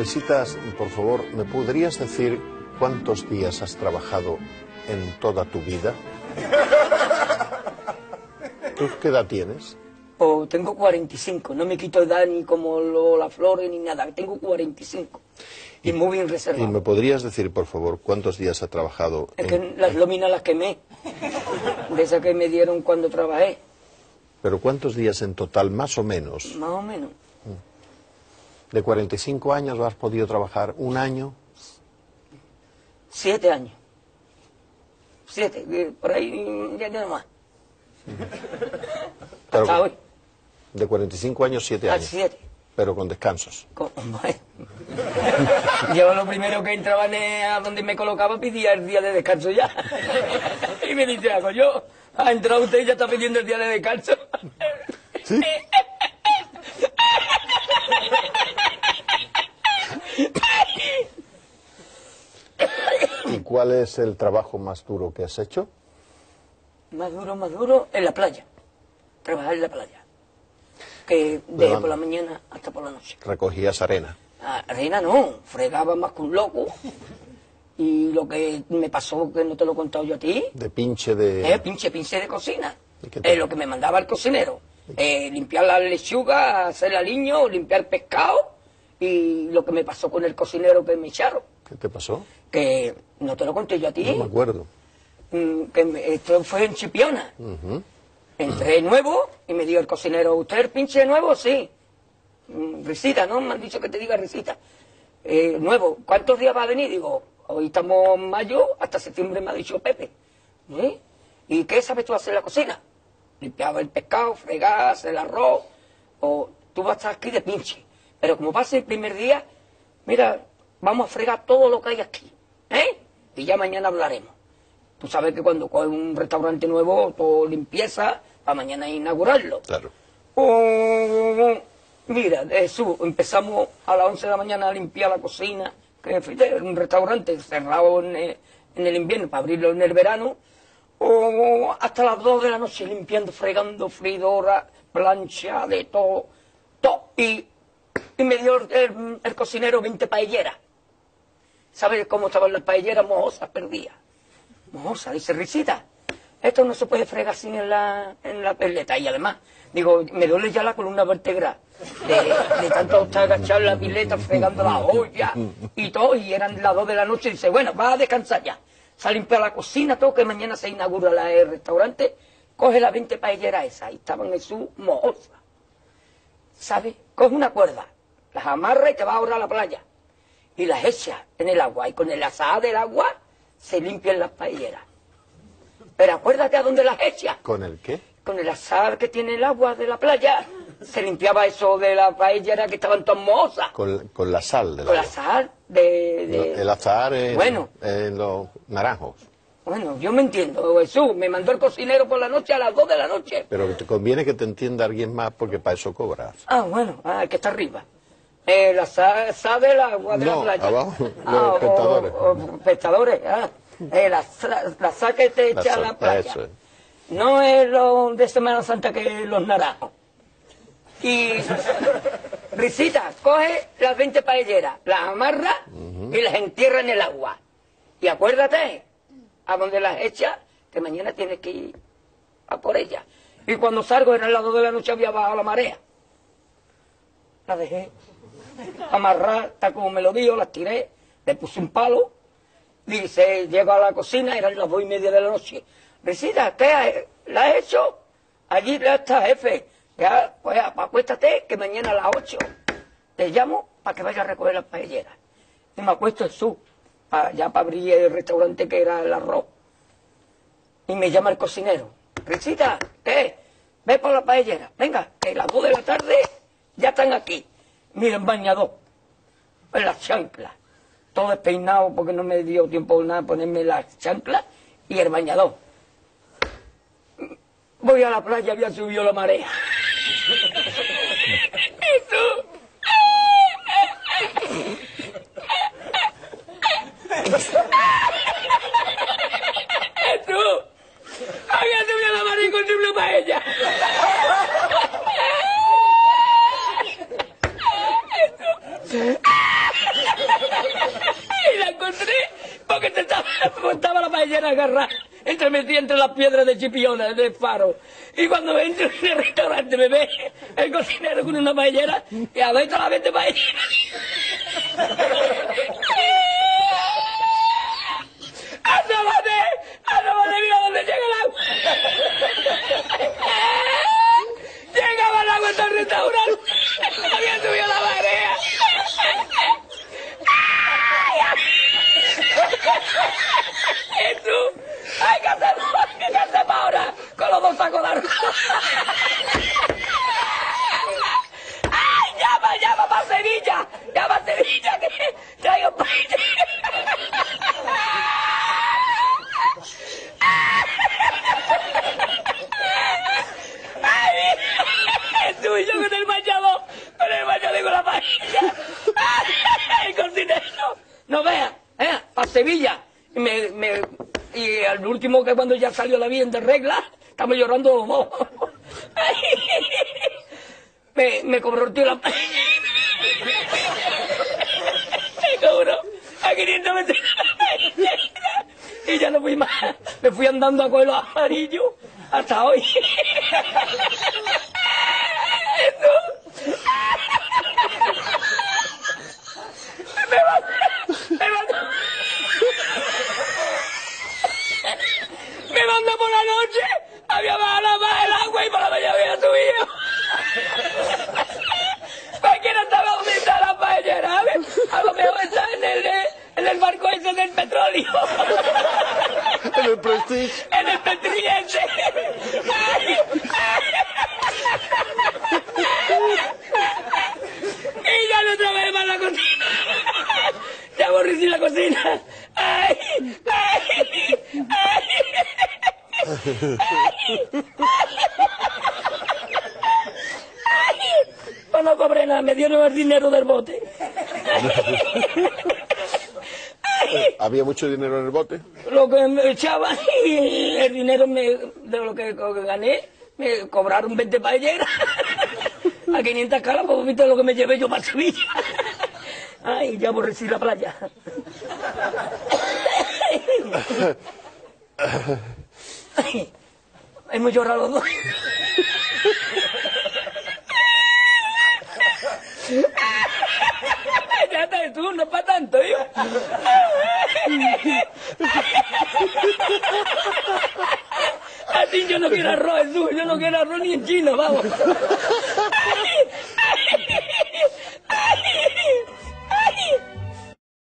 Risitas, por favor, ¿me podrías decir cuántos días has trabajado en toda tu vida? ¿Tú qué edad tienes? Pues tengo 45, no me quito edad ni como las flores ni nada, tengo 45 y muy bien reservado. ¿Y me podrías decir, por favor, cuántos días has trabajado? Es que las lóminas las quemé, de esas que me dieron cuando trabajé. ¿Pero cuántos días en total, más o menos? Más o menos. ¿De 45 años has podido trabajar un año? 7 años. 7, por ahí ya nada más. Pero, hasta hoy. De 45 años, 7 años. 7. Pero con descansos. Yo lo primero que entraba a donde me colocaba pedía el día de descanso ya. Y me dice, hago yo, ha entrado usted y ya está pidiendo el día de descanso. ¿Sí? ¿Y cuál es el trabajo más duro que has hecho? Más duro, en la playa. Trabajar en la playa. Que de por la mañana hasta por la noche. Recogías arena. Arena no, fregaba más que un loco. Y lo que me pasó, que no te lo he contado yo a ti. De pinche de... Pinche de cocina. ¿Y Lo que me mandaba el cocinero. Limpiar la lechuga, hacer aliño, limpiar pescado. Y lo que me pasó con el cocinero que me echaron. ¿Qué te pasó? Que no te lo conté yo a ti. No me acuerdo. Esto fue en Chipiona. Entré nuevo y me dijo el cocinero, ¿usted es el pinche nuevo? Sí. Risita, ¿no? Me han dicho que te diga risita. Nuevo, ¿cuántos días va a venir? Digo, hoy estamos en mayo, hasta septiembre me ha dicho Pepe. ¿Y qué sabes tú hacer en la cocina? Limpiaba el pescado, fregar, hacer el arroz. O tú vas a estar aquí de pinche. Pero como va a ser el primer día, mira, vamos a fregar todo lo que hay aquí. Y ya mañana hablaremos. Tú sabes que cuando coges un restaurante nuevo, todo limpieza, para mañana inaugurarlo. Claro. Mira, eso, empezamos a las 11 de la mañana a limpiar la cocina, que era un restaurante cerrado en el invierno para abrirlo en el verano, hasta las 2 de la noche limpiando, fregando, freidora, plancha, de todo. Y me dio el cocinero 20 paelleras. ¿Sabes cómo estaban las paelleras? Mohosas, perdidas. Mohosa, dice Risita, esto no se puede fregar sin en la peleta. Y además, digo, me duele ya la columna vertebral de tanto estar agachado en la pileta, fregando la olla y todo, y eran las 2 de la noche, y dice, bueno, va a descansar ya. Se ha limpiado la cocina, todo, que mañana se inaugura el restaurante, coge las 20 paelleras esas, y estaban en su mohosa. ¿Sabes? Coge una cuerda, las amarra y te va ahora a la playa, y las echa en el agua, y con el azahar del agua se limpian las paelleras. Pero acuérdate a dónde las echas. ¿Con el qué? Con el azahar que tiene el agua de la playa. Se limpiaba eso de la paellera que estaban todas mohosas. Con la sal del Con agua. la sal de... El azahar bueno, en los naranjos. Bueno, yo me entiendo. Jesús, me mandó el cocinero por la noche a las 2 de la noche. Pero te conviene que te entienda alguien más porque para eso cobras. Bueno, que está arriba. La sal del agua de la playa. Abajo, los pescadores. Pescadores, la sal que te echa a la playa. Eso es. No es lo de Semana Santa que los naranjos. Y Risita, coge las 20 paelleras, las amarra y las entierra en el agua. Y acuérdate, a donde las echa, que mañana tienes que ir a por ellas. Y cuando salgo, en el lado de la noche había bajado la marea. La dejé amarrar, tal como me lo dijo, las tiré, le puse un palo. Dice, llego a la cocina, eran las 2:30 de la noche. Risita, ¿qué la has hecho? Allí ya está, jefe. Ya, pues acuéstate, que mañana a las 8 te llamo para que vayas a recoger las paelleras. Y me acuesto en ya para abrir el restaurante que era el arroz. Y me llama el cocinero. Risita, ¿qué? Ve por la paellera. Venga, que las 2 de la tarde ya están aquí. Miren, bañador, en las chanclas. Todo despeinado porque no me dio tiempo nada ponerme las chanclas y el bañador. Voy a la playa, había subido la marea. Eso. Eso. Había subido la marea y encontré una paella. Eso. paellera agarrada, metida entre las piedras de Chipiona, del Faro. Y cuando entro en el restaurante me ve el cocinero con una paellera y a ver toda la 20 paelleras. ¡Asómate, mira dónde llega el agua! Llegaba el agua hasta el restaurante, había subido la marea. ¿Y tú? ¡Hay que hacer ahora! Con los dos sacos de arroz. ¡Ay, llama para Sevilla! ¡Llama a Sevilla que traigo paella! Tú y yo con el machado y con la paella. El cocinero. No veas, para Sevilla. Y al último, que cuando ya salió la bien de regla, estamos llorando los dos. Me cobró el tío la paella. Me cobró a 500 metros. Y ya no fui más. Me fui andando a coger los amarillos hasta hoy. Me mandó por la noche, había bajado más el agua y por la mañana había subido. Cualquiera estaba donde está la paellera, ¿sabes? A lo mejor está en el barco ese del petróleo. En el Prestige. En el Petriense. Y ya no trabajé más en la cocina. Ya aborrecí la cocina. ¡Ay! ¡Ay! ¡Ay! Pues no cobré nada, me dieron el dinero del bote. ¿Había mucho dinero en el bote? Lo que me echaban y el dinero de lo que gané, me cobraron 20 paelleras. A 500 caras, pues viste lo que me llevé yo para Sevilla. Ay, ya aborrecí la playa. Ay, hemos llorado los dos. Ya está, tú, no es para tanto, yo. Así yo no quiero arroz, Jesús, yo no quiero arroz ni en chino, vamos.